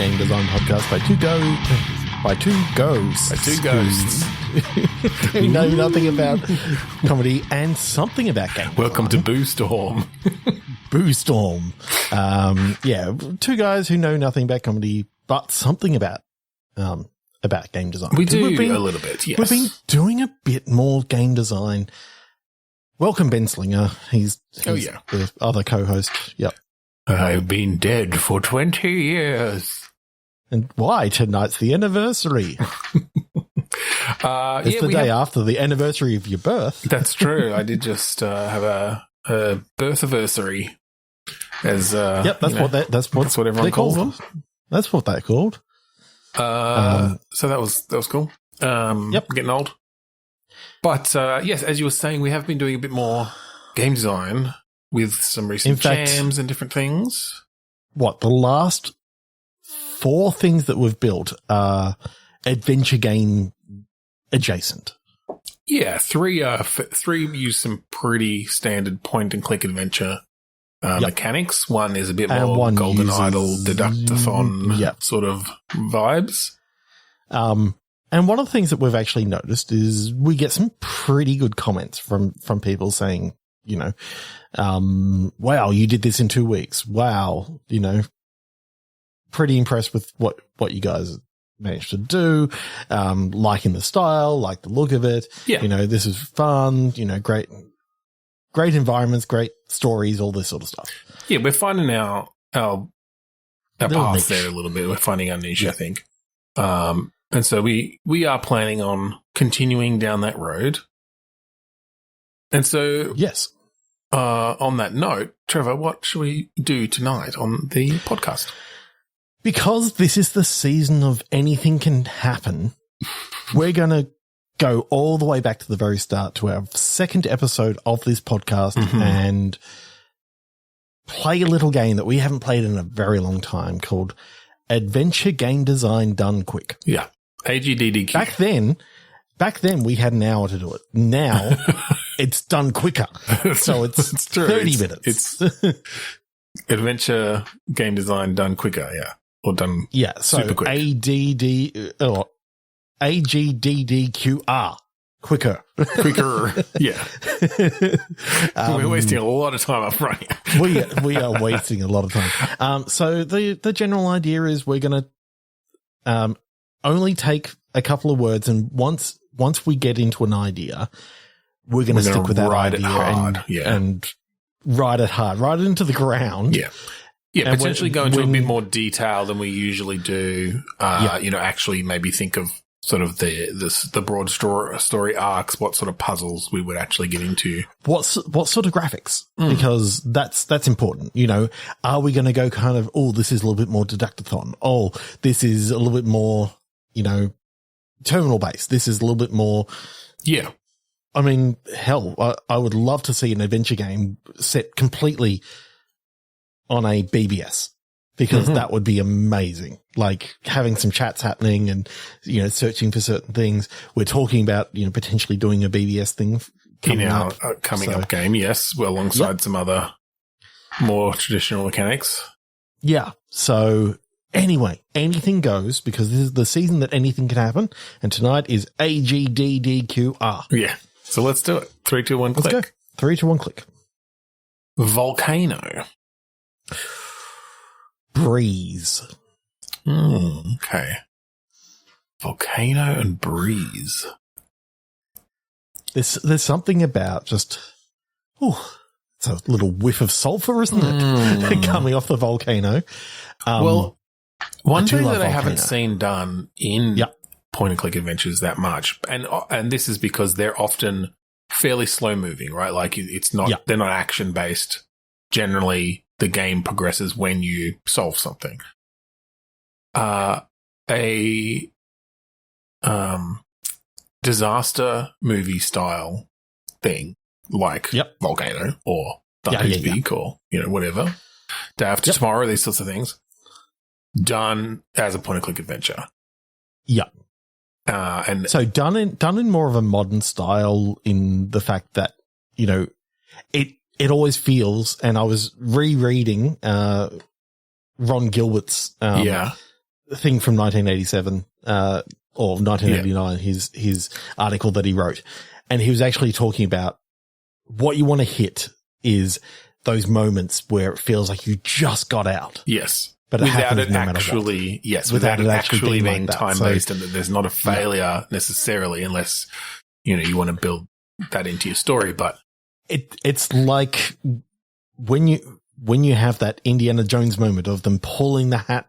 game design podcast by two ghosts who know nothing about comedy and something about game. Welcome to Boo Storm. Boo Storm. Two guys who know nothing about comedy but something about game design. We do a little bit, yes. We've been doing a bit more game design. Welcome, Ben Slinger. He's the other co-host. Yep. I've been dead for 20 years. And why? Tonight's the anniversary. It's the day after the anniversary of your birth. That's true. I did just have a birthiversary. That's what everyone calls them. That's what they're called. So that was cool. Getting old. But yes, as you were saying, we have been doing a bit more game design with some recent jams and different things. The last 4 things that we've built are adventure game adjacent. Yeah, 3 use some pretty standard point and click adventure mechanics. 1 is a bit more Golden Idol deductathon sort of vibes. And one of the things that we've actually noticed is we get some pretty good comments from people saying, wow, you did this in 2 weeks. Wow, pretty impressed with what you guys managed to do. Liking the style, like the look of it. Yeah. This is fun, great environments, great stories, all this sort of stuff. Yeah, we're finding our path there a little bit. We're finding our niche, I think. And so we are planning on continuing down that road. And so, yes. On that note, Trevor, what should we do tonight on the podcast? Because this is the season of anything can happen, we're going to go all the way back to the very start to our second episode of this podcast and play a little game that we haven't played in a very long time called Adventure Game Design Done Quick. Yeah. AGDDQR. Back then we had an hour to do it. Now it's done quicker. So it's 30 minutes. It's adventure game design done quicker, yeah. Or done super quick. AGDDQR. Quicker. Yeah. We're wasting a lot of time up front. we are wasting a lot of time. So the general idea is we're going to only take a couple of words, and once we get into an idea, we're going to stick with that idea and ride it hard, ride it into the ground. Yeah. Yeah, potentially go into a bit more detail than we usually do. Actually maybe think of sort of the broad story arcs, what sort of puzzles we would actually get into. What sort of graphics? Because that's important. Are we going to go kind of, this is a little bit more deductathon. Oh, this is a little bit more, terminal based. This is a little bit more. Yeah. I mean, hell, I would love to see an adventure game set completely on a BBS. Because that would be amazing. Like having some chats happening and, searching for certain things. We're talking about, potentially doing a BBS thing coming up game. Yes. Well, alongside some other more traditional mechanics. Yeah. So anyway, anything goes because this is the season that anything can happen. And tonight is AGDDQR. Yeah. So let's do it. 3, 2, 1, click. Let's go. 3, 2, 1, click. Volcano. Breeze. Okay. Volcano and breeze. There's something about just, it's a little whiff of sulfur, isn't it? Coming off the volcano. One thing that I haven't seen done in point and click adventures that much, and this is because they're often fairly slow moving, right? Like it's not, they're not action based. Generally, the game progresses when you solve something. A disaster movie style thing like Volcano or Dante's Peak or whatever. Day After Tomorrow, these sorts of things done as a point and click adventure. Yeah. And so done in more of a modern style in the fact that, it always feels, and I was rereading Ron Gilbert's thing from 1987 or 1989, his article that he wrote. And he was actually talking about what you want to hit is those moments where it feels like you just got out. Yes. But without it actually, without it actually being time-based, and that there's not a failure necessarily unless, you want to build that into your story. But it's like when you have that Indiana Jones moment of them pulling the hat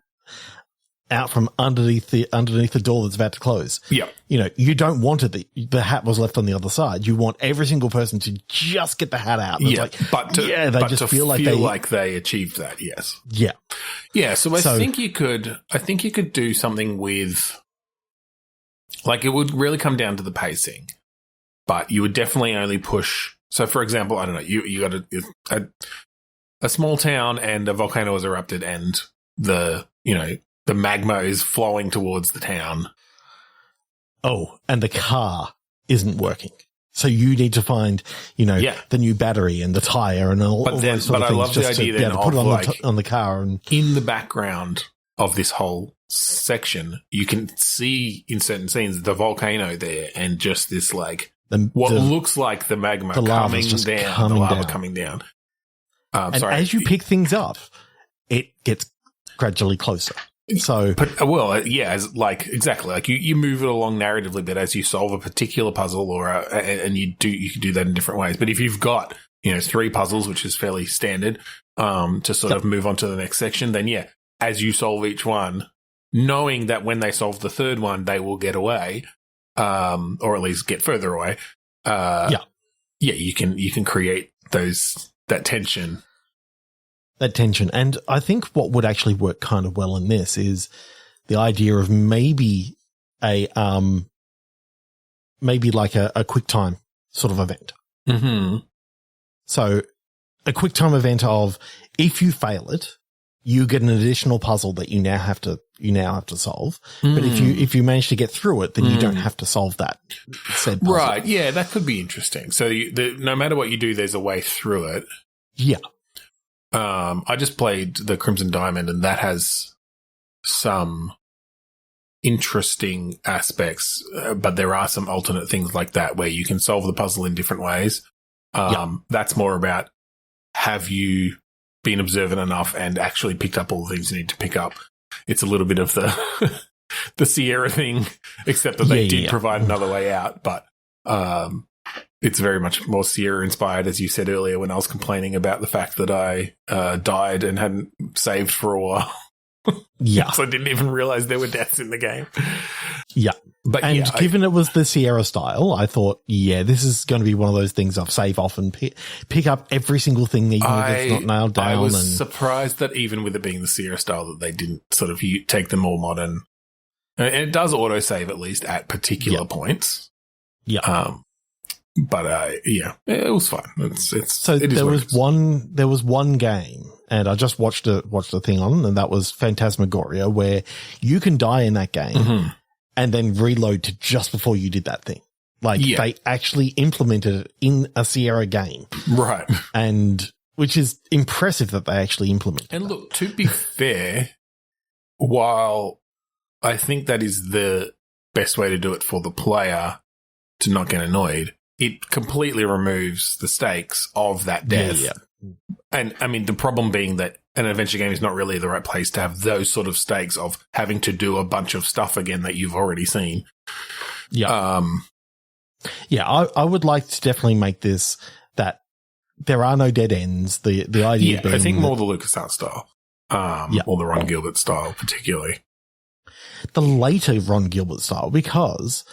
out from underneath the door that's about to close. Yeah. You don't want it. The hat was left on the other side. You want every single person to just get the hat out. Yeah. They just feel like they achieved that. Yes. Yeah. Yeah. So I think you could do something with, like, it would really come down to the pacing, but you would definitely only push. So for example, I don't know, you got a small town and a volcano has erupted and the magma is flowing towards the town. Oh, and the car isn't working. So you need to find, the new battery and the tire and all those sort of things. I love the idea then put of it on the car. And in the background of this whole section, you can see in certain scenes the volcano there and just this looks like the magma coming down, the lava coming down. As you pick things up, it gets gradually closer. So, exactly. You move it along narratively a bit as you solve a particular puzzle, and you can do that in different ways. But if you've got 3 puzzles, which is fairly standard, to sort of move on to the next section, then as you solve each one, knowing that when they solve the third one, they will get away, or at least get further away. You can create that tension. And I think what would actually work kind of well in this is the idea of maybe like a quick time sort of event. Mm-hmm. So a quick time event of, if you fail it, you get an additional puzzle that you now have to solve. But if you manage to get through it, then you don't have to solve that said puzzle. Right. Yeah, that could be interesting. So no matter what you do, there's a way through it. Yeah. I just played the Crimson Diamond, and that has some interesting aspects, but there are some alternate things like that where you can solve the puzzle in different ways. That's more about, have you been observant enough and actually picked up all the things you need to pick up? It's a little bit of the the Sierra thing, except that they did provide another way out, but it's very much more Sierra inspired, as you said earlier, when I was complaining about the fact that I died and hadn't saved for a while. Yeah. So I didn't even realize there were deaths in the game. Yeah. But given it was the Sierra style, I thought, this is going to be one of those things of save off and pick up every single thing, even if it's not nailed down. I was surprised that even with it being the Sierra style, that they didn't sort of take the more modern. And it does autosave at least at particular points. Yeah. But it was fun. There was one game, and I just watched the thing on, and that was Phantasmagoria, where you can die in that game and then reload to just before you did that thing. They actually implemented it in a Sierra game, right? And which is impressive that they actually implemented. And look, to be fair, while I think that is the best way to do it for the player to not get annoyed, it completely removes the stakes of that death. Yeah. And I mean, the problem being that an adventure game is not really the right place to have those sort of stakes of having to do a bunch of stuff again that you've already seen. Yeah. I would like to definitely make this that there are no dead ends. The idea being, I think more the LucasArts style, or the Ron Gilbert style particularly. The later Ron Gilbert style, because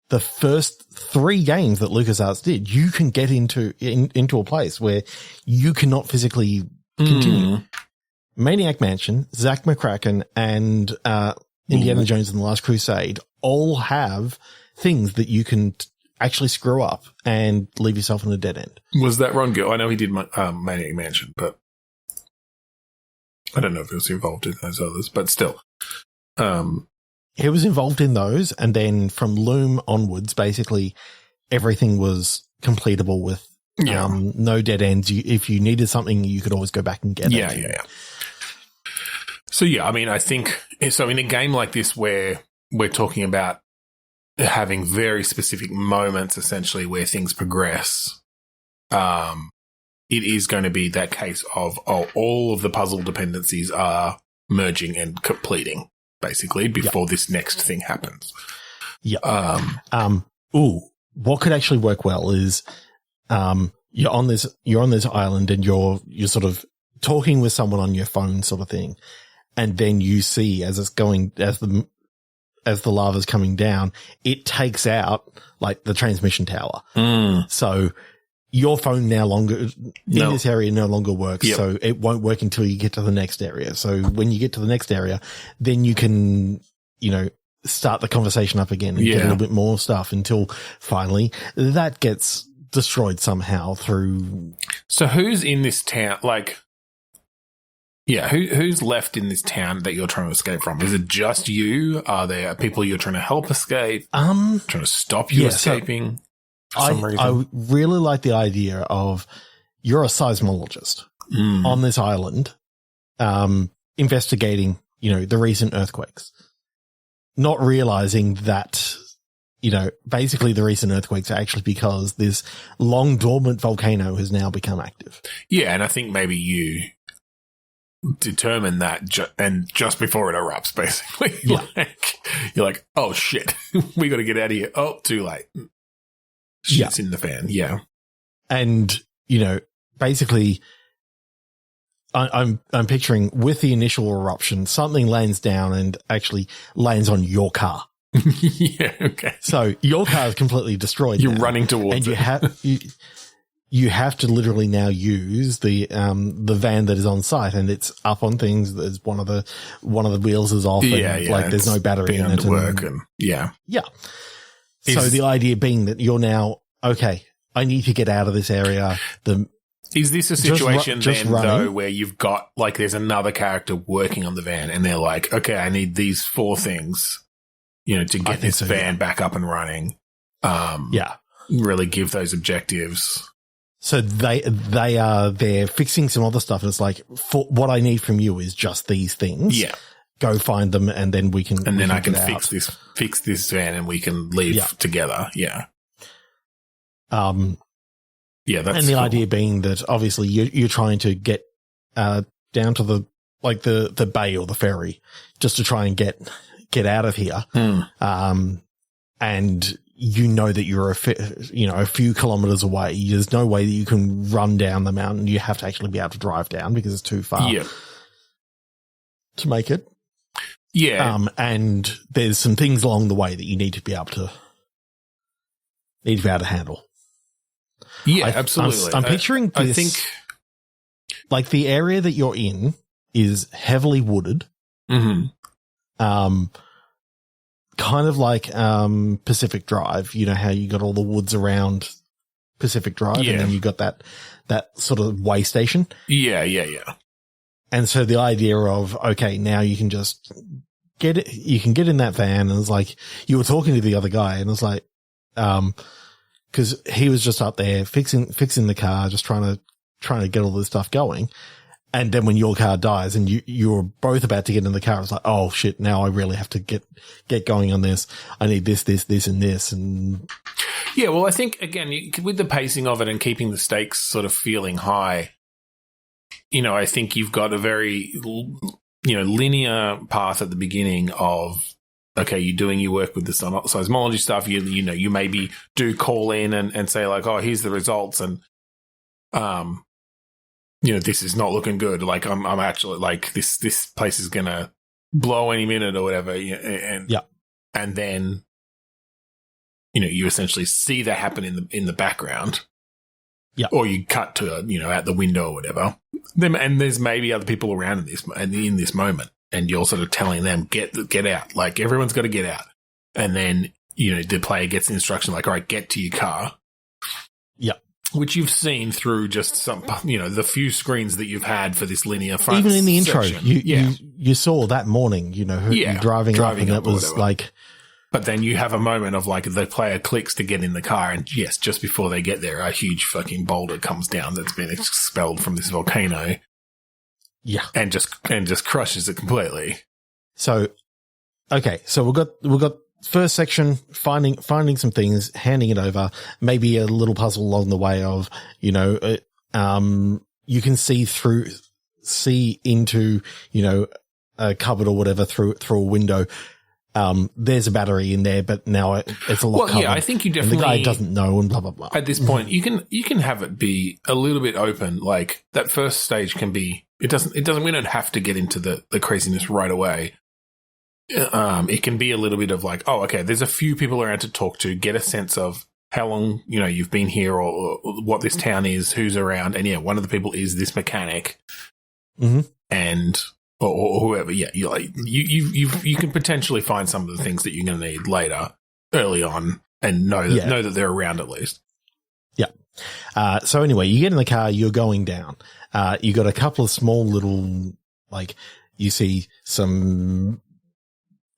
the first 3 games that LucasArts did, you can get into a place where you cannot physically continue. Maniac Mansion, Zack McCracken, and Indiana Jones and the Last Crusade all have things that you can actually screw up and leave yourself in a dead end. Was that Ron Gilbert? I know he did Maniac Mansion, but I don't know if he was involved in those others, but still. He was involved in those, and then from Loom onwards, basically everything was completable with no dead ends. If you needed something, you could always go back and get it. Yeah. So, yeah, I mean, I think so in a game like this where we're talking about having very specific moments, essentially, where things progress, it is going to be that case of, all of the puzzle dependencies are merging and completing, basically, before this next thing happens. Yeah. What could actually work well is, you're on this island and you're sort of talking with someone on your phone sort of thing. And then you see as the lava's coming down, it takes out like the transmission tower. So your phone this area no longer works. Yep. So it won't work until you get to the next area. So when you get to the next area, then you can, start the conversation up again and get a little bit more stuff until finally that gets destroyed somehow through. So who's in this town? Like, yeah, who's left in this town that you're trying to escape from? Is it just you? Are there people you're trying to help escape? Trying to stop you escaping for some reason? I really like the idea of you're a seismologist on this island, investigating, the recent earthquakes, not realizing that, basically the recent earthquakes are actually because this long dormant volcano has now become active. Yeah, and I think maybe you determine that just before it erupts, basically. Yeah. You're like, oh shit, we got to get out of here. Oh, too late. Shit's in the fan. Yeah. And, basically I'm picturing with the initial eruption, something lands down and actually lands on your car. Yeah. Okay. So your car is completely destroyed. You're running towards it. And you have to literally now use the van that is on site, and it's up on things. There's one of the wheels is off. And there's no battery in it. Yeah. So the idea being that you're now, okay, I need to get out of this area. Is this a situation though, where you've got like, there's another character working on the van and they're like, okay, I need these 4 things, to get this van back up and running. Really give those objectives. So they are there fixing some other stuff, and it's like, what I need from you is just these things. Yeah. Go find them, and then we can. And then I can fix this van, and we can leave together. Yeah. Yeah, that's and the cool. idea being that obviously you're trying to get down to the bay or the ferry just to try and get out of here. And that you're a few kilometers away. There's no way that you can run down the mountain. You have to actually be able to drive down because it's too far to make it. Yeah. And there's some things along the way that you need to be able to handle. Yeah, absolutely. I'm picturing this. I think like the area that you're in is heavily wooded. Kind of like Pacific Drive, how you got all the woods around Pacific Drive, and then you got that sort of way station. Yeah. And so the idea of, okay, now you can just get it, you can get in that van, and it's like you were talking to the other guy, and it's like, because he was just up there fixing the car, just trying to get all this stuff going. And then when your car dies and you were both about to get in the car, it's like, oh shit, now I really have to get going on this. I need this, and this. And yeah, well, I think again, with the pacing of it and keeping the stakes sort of feeling high, I think you've got a very, linear path at the beginning of, okay, you're doing your work with the seismology stuff. You maybe do call in and say like, oh, here's the results. And, this is not looking good. Like I'm actually like this place is going to blow any minute or whatever. And then, you essentially see that happen in the background. Yeah. Or you cut to, out the window or whatever. And there's maybe other people around in this moment. And you're sort of telling them, get out. Like everyone's got to get out. And then, the player gets the instruction like, all right, get to your car. Yeah. Which you've seen through just some, the few screens that you've had for this linear front. Even in the intro, section. you saw that morning, you're driving up, and it was like. But then you have a moment of like the player clicks to get in the car, and yes, just before they get there, a huge fucking boulder comes down that's been expelled from this volcano. Yeah. And just crushes it completely. So, okay. So we've got first section, finding some things, handing it over, maybe a little puzzle along the way of, you can see into, a cupboard or whatever through a window. There's a battery in there, but now it's a lot. Well, yeah, I think you definitely. And the guy doesn't know, and blah blah blah. At this point, you can have it be a little bit open. Like that first stage can be. It doesn't. We don't have to get into the craziness right away. It can be a little bit of like, oh, okay, there's a few people around to talk to, get a sense of how long you've been here or what this town is, who's around, and yeah, one of the people is this mechanic, and. Or whoever, yeah, you can potentially find some of the things that you're going to need later, early on, and know that they're around at least. Yeah. So anyway, you get in the car, you're going down. You got a couple of small little, like, you see some,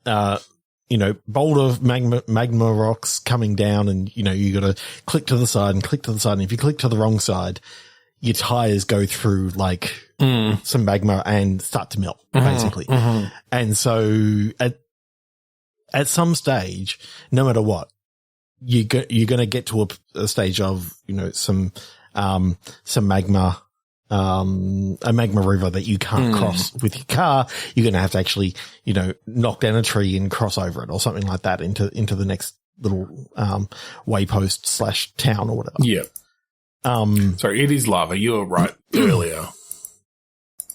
boulder magma rocks coming down, and you got to click to the side and click to the side. And if you click to the wrong side, your tires go through like some magma and start to melt, basically. And so at some stage, no matter what, you're going to get to a stage of, some magma, a magma river that you can't cross with your car. You're going to have to actually, knock down a tree and cross over it or something like that into the next little, waypost / town or whatever. Yeah. Sorry, it is lava. You were right earlier.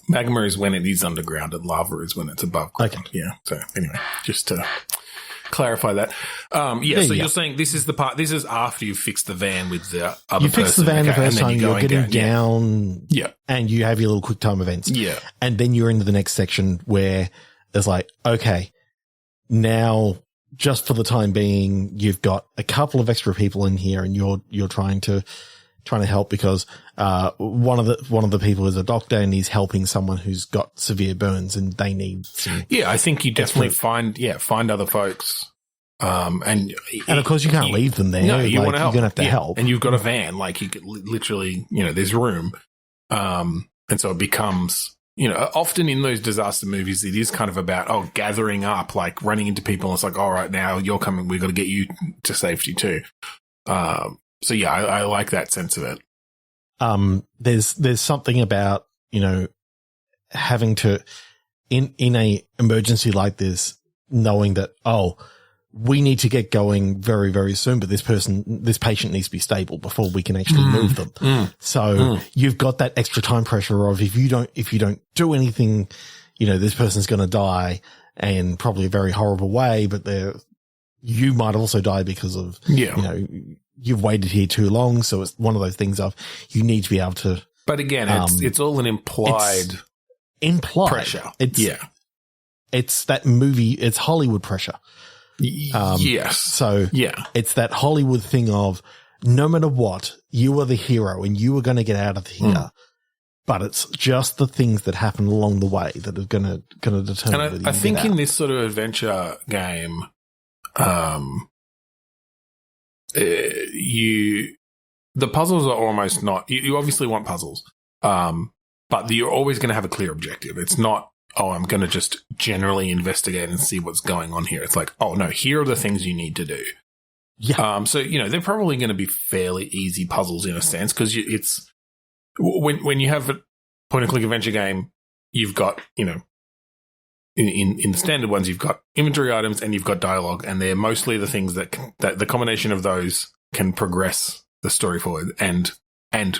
Magma is when it is underground, and lava is when it's above ground. Okay. Yeah. So anyway, just to clarify that. You're saying this is the part. This is after you've fixed the van with the other person. You fix the van the first time. You're getting down. Yeah. And you have your little quick time events. Yeah. And then you're into the next section where it's like, okay, now just for the time being, you've got a couple of extra people in here, and you're trying to help because one of the people is a doctor, and he's helping someone who's got severe burns, and they need some. Yeah, I think you definitely find other folks. And of course you can't leave them there. No, you want to help. You're gonna have to help, and you've got a van. Like you could literally, there's room. And so it becomes, often in those disaster movies, it is kind of about gathering up, like running into people. And it's like, all right, now you're coming. We've got to get you to safety too. So yeah, I like that sense of it. There's something about, having to, in a emergency like this, knowing that, we need to get going very, very soon, but this patient needs to be stable before we can actually move them. So you've got that extra time pressure of if you don't do anything, this person's going to die, and probably a very horrible way, but you might also die because of, you've waited here too long. So it's one of those things of you need to be able to. But again, it's all an implied pressure. It's that movie. It's Hollywood pressure. Yes. So it's that Hollywood thing of no matter what, you are the hero and you are going to get out of here. But it's just the things that happen along the way that are going to determine. And I think in this sort of adventure game, the puzzles are almost not. You obviously want puzzles, but you're always going to have a clear objective. It's not, I'm going to just generally investigate and see what's going on here. It's like, no, here are the things you need to do. Yeah. So they're probably going to be fairly easy puzzles in a sense because it's when you have a point-and-click adventure game, you've got in the standard ones, you've got inventory items and you've got dialogue, and they're mostly the things that the combination of those can progress the story forward and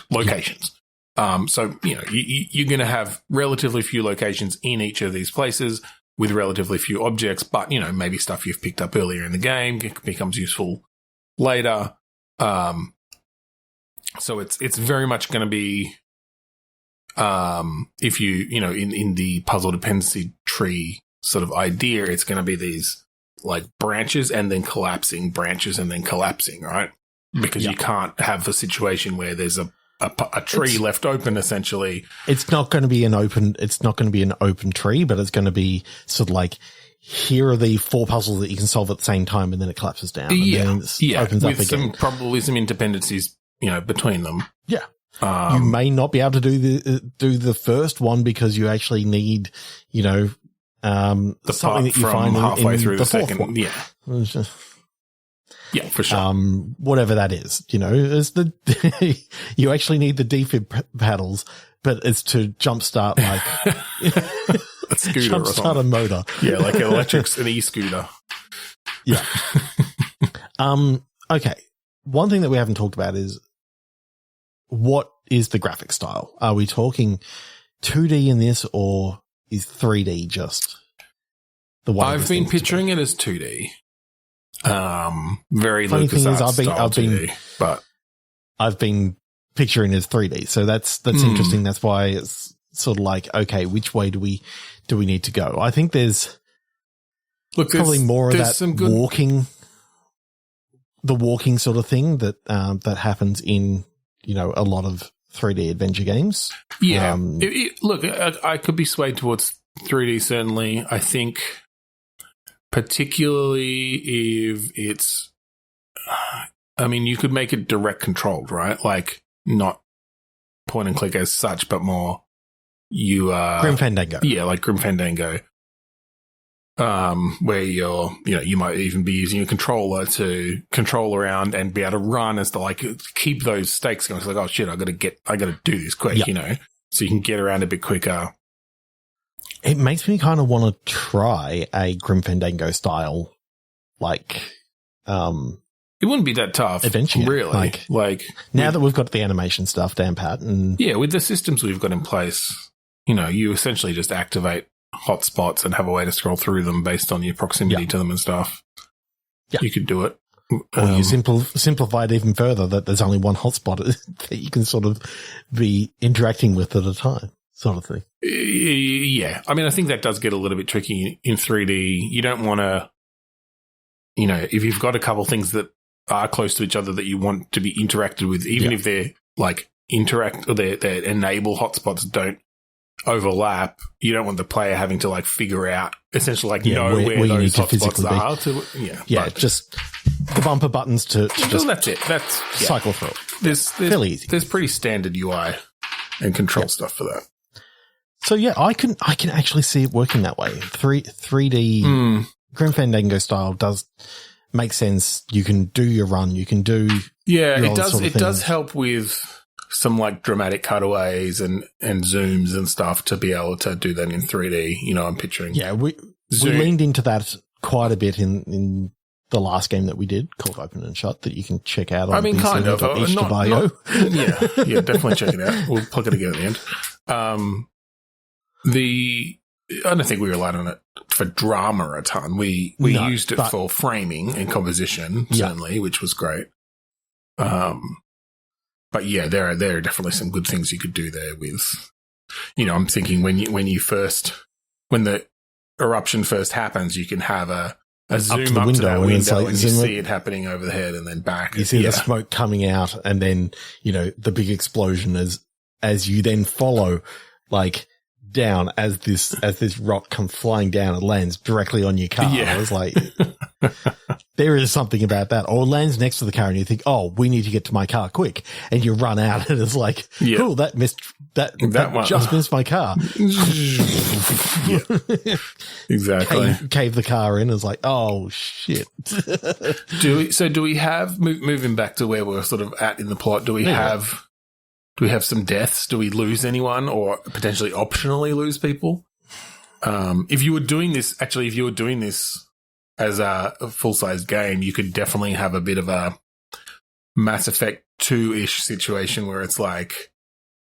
locations. So, you're going to have relatively few locations in each of these places with relatively few objects, but, maybe stuff you've picked up earlier in the game becomes useful later. So it's very much going to be, if in the puzzle dependency tree sort of idea, it's going to be these like branches and then collapsing, branches and then collapsing, right? Because you can't have a situation where there's a tree left open, essentially. It's not going to be an open tree, but it's going to be sort of like, here are the 4 puzzles that you can solve at the same time, and then it collapses down. And then it opens up again. Probably some interdependencies, between them. Yeah. You may not be able to do the first one because you actually need, something that you find halfway through the second one. Yeah. Yeah, for sure. Whatever that is, is you actually need the defib paddles, but it's to jumpstart a scooter or something. Jumpstart a motor. Yeah, like an e-scooter. Yeah. Okay. One thing that we haven't talked about is what is the graphic style? Are we talking 2D in this, or is 3D just the way? I've been picturing it as 2D. Very funny thing is, I've been picturing it as 3D. So that's interesting. That's why it's sort of like, okay, which way do we need to go? I think there's probably more of that walking sort of thing that happens in, a lot of 3D adventure games. Yeah. Look, I could be swayed towards 3D, certainly. I think particularly if it's, you could make it direct controlled, right? Like not point and click as such, but more Grim Fandango. Yeah, like Grim Fandango. Where you might even be using a controller to control around and be able to run as to keep those stakes going. It's like, oh shit, I got to do this quick, so you can get around a bit quicker. It makes me kind of want to try a Grim Fandango style, it wouldn't be that tough, adventure, really. Now that we've got the animation stuff down pat, and with the systems we've got in place, you essentially just activate hotspots and have a way to scroll through them based on your proximity to them and stuff. Yeah, you could do it. Or you simplify it even further that there's only one hotspot that you can sort of be interacting with at a time, sort of thing. Yeah. I think that does get a little bit tricky in 3D. You don't want to, if you've got a couple things that are close to each other that you want to be interacted with, even if they're their enable hotspots don't overlap, you don't want the player having to figure out essentially know where those hotspots are. Just the bumper buttons to just that's it. That's cycle through. There's fairly easy. There's pretty standard UI and control stuff for that. So I can actually see it working that way. 3D Grim Fandango style does make sense. You can do your run. You can do it does. It does help with some dramatic cutaways and zooms and stuff to be able to do that in 3D. I'm picturing. Yeah, we leaned into that quite a bit in the last game that we did called Open and Shut that you can check out on kind of. Yeah, definitely check it out. We'll plug it again at the end. I don't think we relied on it for drama a ton. We used it for framing and composition, certainly, which was great. But yeah, there are definitely some good things you could do there with, I'm thinking when the eruption first happens, you can have a zoom up to that window and you see it happening over the head and then back. You see the smoke coming out and then, the big explosion as you then follow down as this rock comes flying down and lands directly on your car. I was like, there is something about that. Or lands next to the car and you think, oh, we need to get to my car quick. And you run out and it's like, oh, that just missed my car. Exactly. Cave the car in. It's like, oh shit. Do we have, moving back to where we're sort of at in the plot, do we have some deaths? Do we lose anyone or potentially optionally lose people? If you were doing this as a full-size game, you could definitely have a bit of a Mass Effect 2-ish situation where it's like,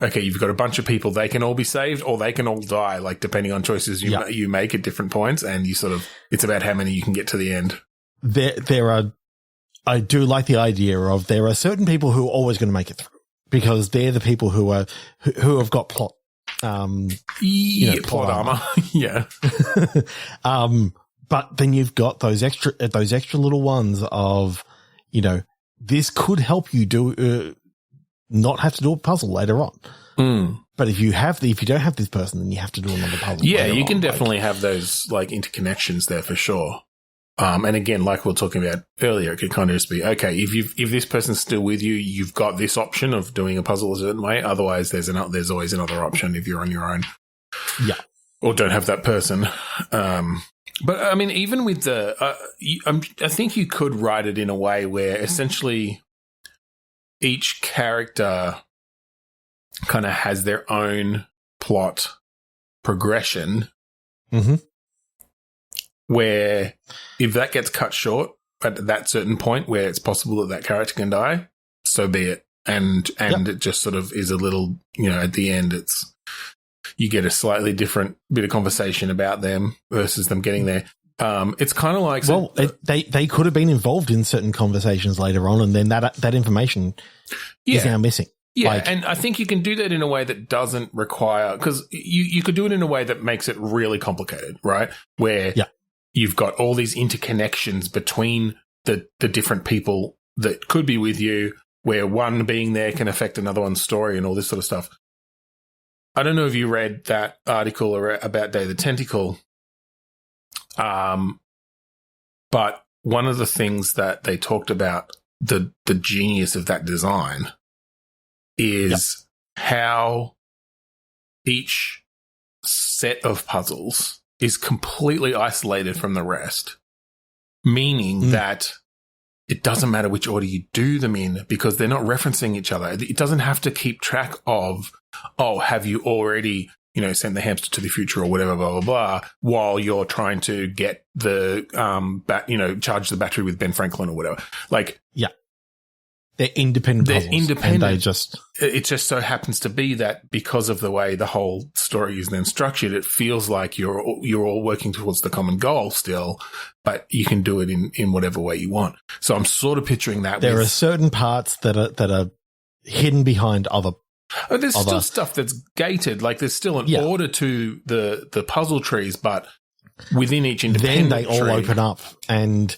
okay, you've got a bunch of people, they can all be saved or they can all die, depending on choices you make at different points, and it's about how many you can get to the end. I do like the idea of there are certain people who are always going to make it through. Because they're the people who have got plot, plot armor. Yeah. But then you've got those extra little ones of, this could help you not have to do a puzzle later on. But if you don't have this person, then you have to do another puzzle. Yeah, you can definitely have those interconnections there for sure. And again, like we were talking about earlier, it could kind of just be, okay, if this person's still with you, you've got this option of doing a puzzle a certain way. Otherwise, there's always another option if you're on your own. Yeah. Or don't have that person. But I mean, even with I think you could write it in a way where essentially each character kind of has their own plot progression. Mm-hmm. Where if that gets cut short at that certain point where it's possible that character can die, so be it. And it just sort of is a little, at the end, you get a slightly different bit of conversation about them versus them getting there. It's kind of like, they could have been involved in certain conversations later on, and then that information is now missing. Yeah, and I think you can do that in a way that doesn't require, because you could do it in a way that makes it really complicated, right? Where you've got all these interconnections between the different people that could be with you, where one being there can affect another one's story and all this sort of stuff. I don't know if you read that article about Day of the Tentacle, but one of the things that they talked about, the genius of that design, is how each set of puzzles is completely isolated from the rest, meaning that it doesn't matter which order you do them in because they're not referencing each other. It doesn't have to keep track of, have you already, sent the hamster to the future or whatever, blah, blah, blah, while you're trying to get the, charge the battery with Ben Franklin or whatever. They're independent puzzles. They're independent. And it just so happens to be that because of the way the whole story is then structured, it feels like you're all working towards the common goal still, but you can do it in whatever way you want. So I'm sort of picturing that. There are certain parts that are hidden behind other. There's still stuff that's gated. Like there's still an order to the puzzle trees, but within each independent then they all open up and,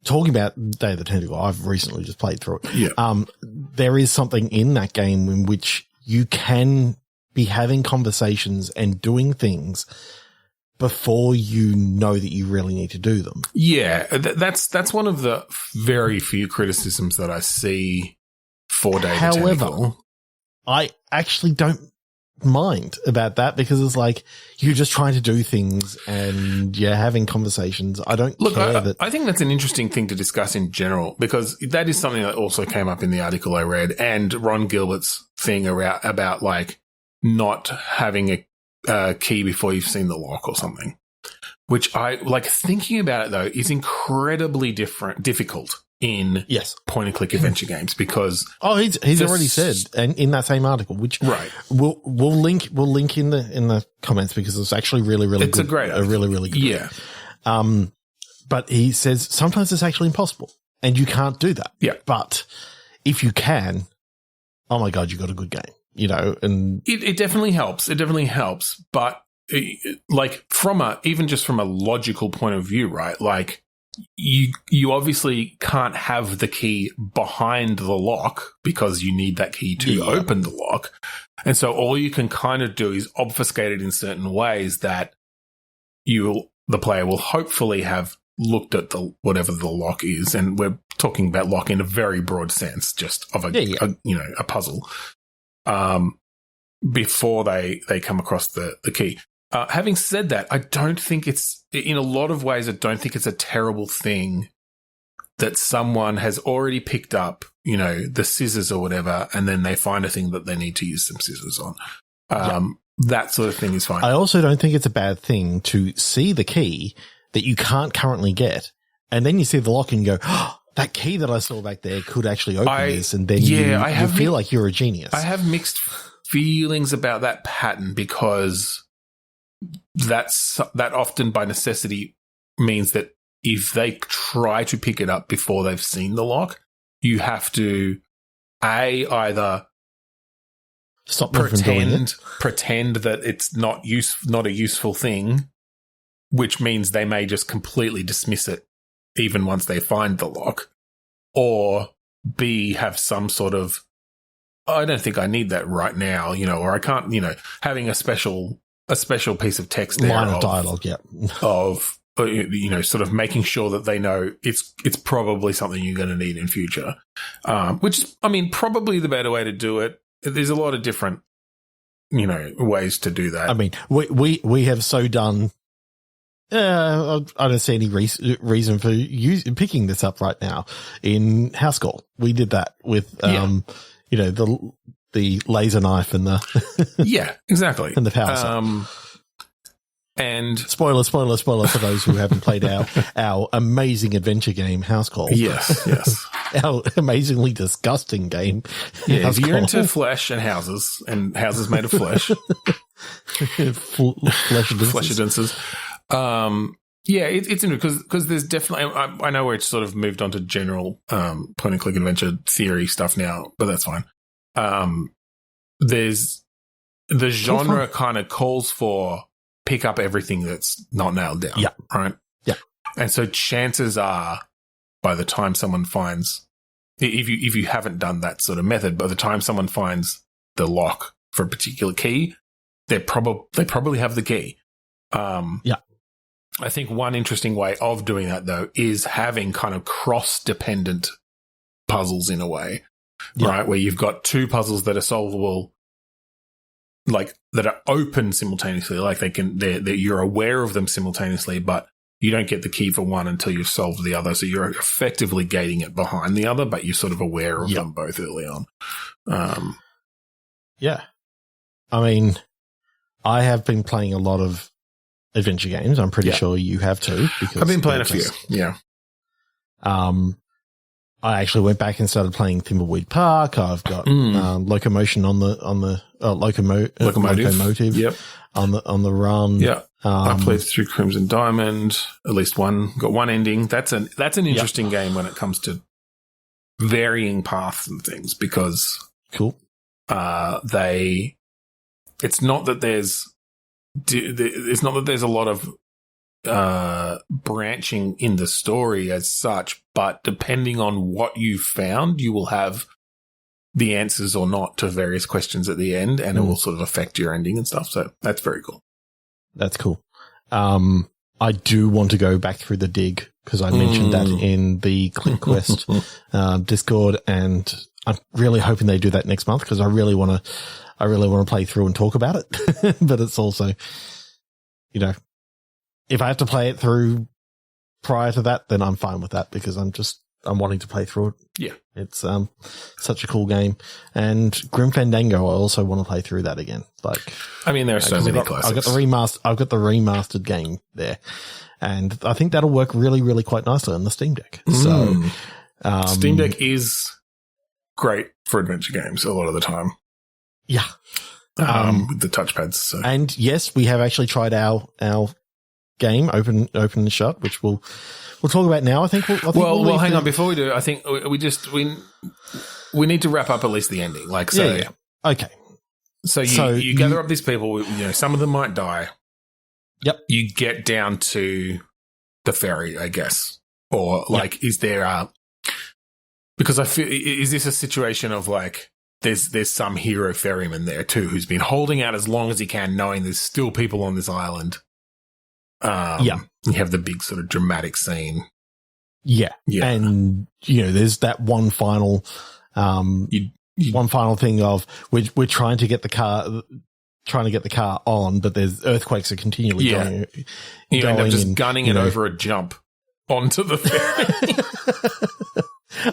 talking about Day of the Tentacle, I've recently just played through it. Yeah. There is something in that game in which you can be having conversations and doing things before you know that you really need to do them. Yeah, that's one of the very few criticisms that I see for Day of the Tentacle. However, I actually don't mind about that because it's like you're just trying to do things and you're having conversations. I don't care that. I think that's an interesting thing to discuss in general because that is something that also came up in the article I read and Ron Gilbert's thing about like not having a key before you've seen the lock or something, which I like thinking about it though is incredibly difficult in point and click adventure games because he's already said and in that same article, which we'll link in the comments because it's actually really good. It's a great article. A really good one. But he says sometimes it's actually impossible and you can't do that. Yeah. But if you can, oh my God, you got a good game, and it definitely helps. It definitely helps. But like even just from a logical point of view, right? Like, you obviously can't have the key behind the lock because you need that key to open the lock. And so all you can kind of do is obfuscate it in certain ways that the player will hopefully have looked at whatever the lock is. And we're talking about lock in a very broad sense, just of a puzzle, before they come across the key. Having said that, I don't think in a lot of ways, I don't think it's a terrible thing that someone has already picked up, the scissors or whatever, and then they find a thing that they need to use some scissors on. That sort of thing is fine. I also don't think it's a bad thing to see the key that you can't currently get, and then you see the lock and you go, oh, that key that I saw back there could actually open this, and then you feel like you're a genius. I have mixed feelings about that pattern because that often by necessity means that if they try to pick it up before they've seen the lock, you have to either pretend that it's not a useful thing, which means they may just completely dismiss it even once they find the lock, or B, have some sort of, I don't think I need that right now, or I can't, having a special piece of text there line of dialogue, of sort of making sure that they know it's probably something you're going to need in future. Which is, I mean, probably the better way to do it. There's a lot of different, ways to do that. I mean, we have so done. I don't see any reason for picking this up right now. In House Call, we did that with, the laser knife and the yeah, exactly, and the power set. And spoiler for those who haven't played our amazing adventure game, House Call. Yes. Our amazingly disgusting game. Yeah, if you're into flesh and houses made of flesh. Fleshadinces. Yeah, it's interesting because there's definitely, I know where it's sort of moved on to general point and click adventure theory stuff now, but that's fine. There's the genre kind of calls for pick up everything that's not nailed down. Yeah. Right. Yeah. And so chances are, by the time someone finds, if you haven't done that sort of method, by the time someone finds the lock for a particular key, they probably have the key. Yeah. I think one interesting way of doing that, though, is having kind of cross-dependent puzzles in a way, right? Where you've got two puzzles that are solvable, like that are open simultaneously, like you're aware of them simultaneously, but you don't get the key for one until you've solved the other. So you're effectively gating it behind the other, but you're sort of aware of them both early on. Yeah. I mean, I have been playing a lot of adventure games. I'm pretty sure you have too. Because I've been playing a few. Yeah. I actually went back and started playing Thimbleweed Park. I've got Locomotion on the Locomotive. Yep. On the run. Yeah. I played through Crimson Diamond. At least got one ending. That's an interesting game when it comes to varying paths and things, because cool. It's not that there's a lot of branching in the story as such, but depending on what you found, you will have the answers or not to various questions at the end, and it will sort of affect your ending and stuff. So that's very cool. That's cool. I do want to go back through the dig, because I mentioned that in the Click Quest Discord, and I'm really hoping they do that next month, because I really want to play through and talk about it. But it's also, if I have to play it through prior to that, then I'm fine with that, because I'm wanting to play through it. Yeah. It's such a cool game. And Grim Fandango, I also want to play through that again. There are so many classics. I've got the remastered game there. And I think that'll work really, really quite nicely on the Steam Deck. So Steam Deck is great for adventure games a lot of the time. Yeah. With the touchpads. So. And yes, we have actually tried our game, open and shut, which we'll talk about now. I think we'll hang on. Before we do, I think we need to wrap up at least the ending. Yeah. Okay. So you gather up these people. Some of them might die. Yep. You get down to the ferry, I guess, or is there because I feel, is this a situation of there's some hero ferryman there too who's been holding out as long as he can, knowing there's still people on this island. You have the big sort of dramatic scene. Yeah. And there's that one final thing of we're trying to get the car on, but there's earthquakes are continually going. You end up just gunning it over a jump onto the ferry.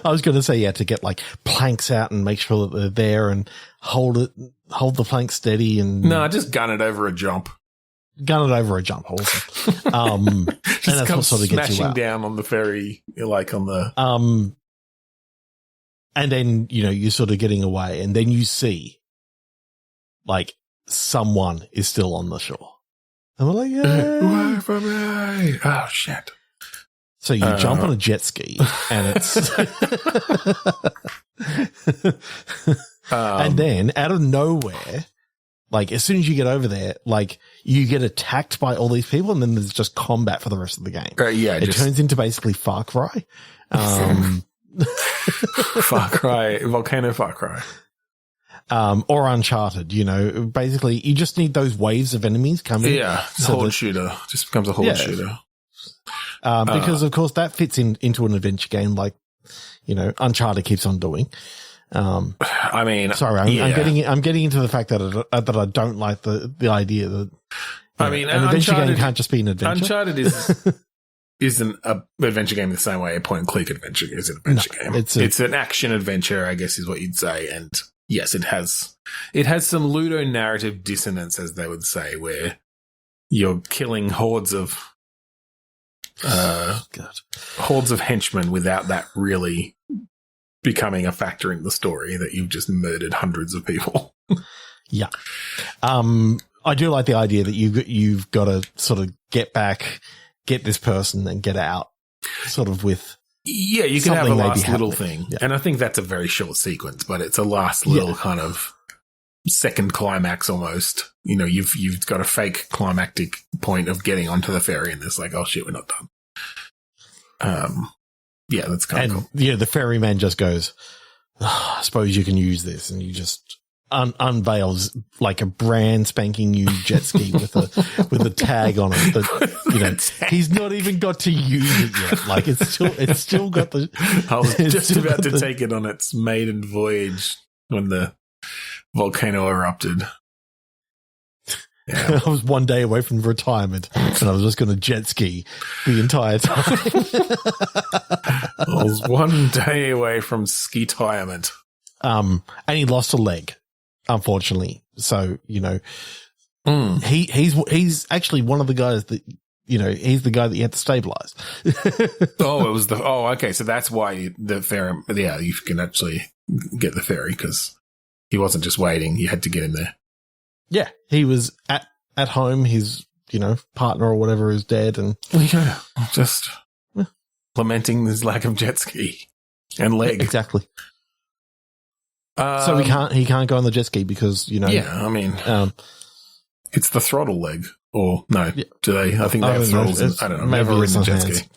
I was going to say, to get planks out and make sure that they're there and hold the plank steady, and no, just gun it over a jump. Gun it over a jump. Awesome. And that's what sort of gets you out. Down on the ferry, on the and then you're sort of getting away, and then you see someone is still on the shore, and we're like, away from me! Oh shit! So you jump on a jet ski, and it's and then out of nowhere, as soon as you get over there, you get attacked by all these people, and then there's just combat for the rest of the game. It turns into basically Far Cry. Far Cry, Volcano Far Cry. Or Uncharted, basically you just need those waves of enemies coming. Yeah, horde shooter. Just becomes a horde shooter. Because of course that fits into an adventure game like, Uncharted keeps on doing. I mean, sorry, I'm getting into the fact that I don't like the idea that an adventure game can't just be an adventure. Uncharted isn't an adventure game the same way a point and click adventure is an adventure game. It's an action adventure, I guess, is what you'd say. And yes, it has some ludonarrative dissonance, as they would say, where you're killing hordes of henchmen without that really becoming a factor in the story, that you've just murdered hundreds of people. Yeah. I do like the idea that you've got to sort of get this person and get out sort of with. Yeah, you can have a last little thing. Yeah. And I think that's a very short sequence, but it's a last little kind of second climax almost. You've got a fake climactic point of getting onto the ferry and it's like, oh shit, we're not done. Yeah, that's kind of cool. Yeah, the ferryman just goes, oh, I suppose you can use this, and you just unveils like a brand spanking new jet ski with a tag on it that he's not even got to use it yet. Like it's still got the. I was just about to take it on its maiden voyage when the volcano erupted. Yeah. I was one day away from retirement and I was just going to jet ski the entire time. I was one day away from ski-tirement. And he lost a leg, unfortunately. So, he's actually one of the guys that, he's the guy that you had to stabilize. Okay. So that's why the ferry, you can actually get the ferry because he wasn't just waiting. You had to get him there. Yeah, he was at home. His, partner or whatever is dead, and just lamenting his lack of jet ski and leg. Exactly. So he can't go on the jet ski because Yeah, I mean, it's the throttle leg, or no? Yeah. Do they? I think they have throttles. I don't know. Never ridden a jet ski.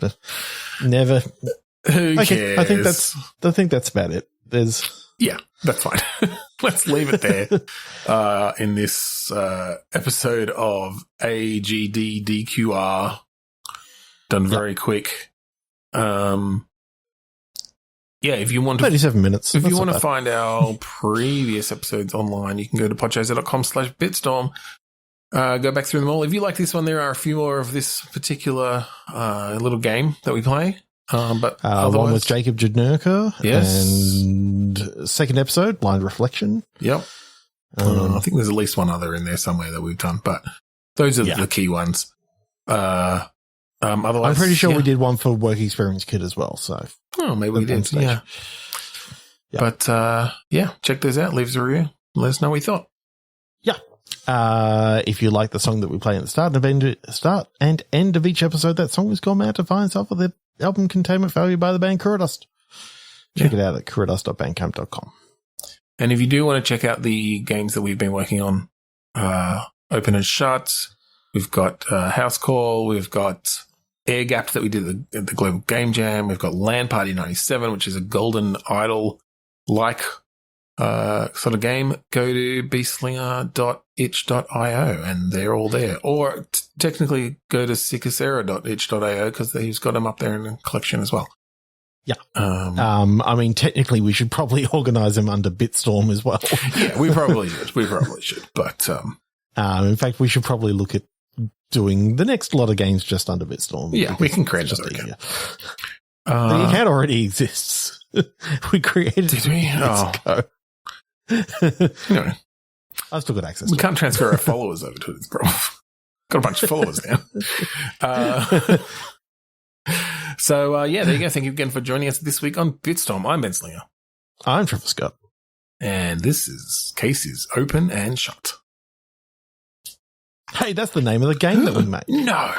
Never. Who cares? I think that's about it. Yeah, that's fine. Let's leave it there in this episode of AGDDQR. Done very quick. If you want to 37 minutes. If you want to find our previous episodes online, you can go to podchaser.com/bitstorm. Go back through them all. If you like this one, there are a few more of this particular little game that we play. But one with Jacob Jadnurka. Yes. And second episode, Blind Reflection. Yep. I think there's at least one other in there somewhere that we've done, but those are the key ones. Otherwise, I'm pretty sure we did one for Work Experience Kit as well. So, maybe we did. Yeah. But check those out. Leave us a review. Let us know what you thought. Yeah. If you like the song that we play at the start and end of each episode, that song is called "Man to Find Self" with the album Containment Failure by the band Kuradust. Check it out at kuradust.bandcamp.com. And if you do want to check out the games that we've been working on, Open and Shut, we've got House Call, we've got Air Gap that we did at the Global Game Jam, we've got Land Party 97, which is a Golden Idol-like sort of game. Go to beastlinger.itch.io and they're all there. Or technically go to sikasera.itch.io because he's got them up there in the collection as well. Yeah. I mean, technically we should probably organize them under Bitstorm as well. Yeah, we probably should. But, in fact, we should probably look at doing the next lot of games just under Bitstorm. Yeah, we can create another account. The account already exists. We created it. Did we? No. I've still got access. We can't transfer our followers over to it. Got a bunch of followers now. There you go. Thank you again for joining us this week on Bitstorm. I'm Ben Slinger. I'm Trevor Scott. And this case is Open and Shut. Hey, that's the name of the game that we made. No.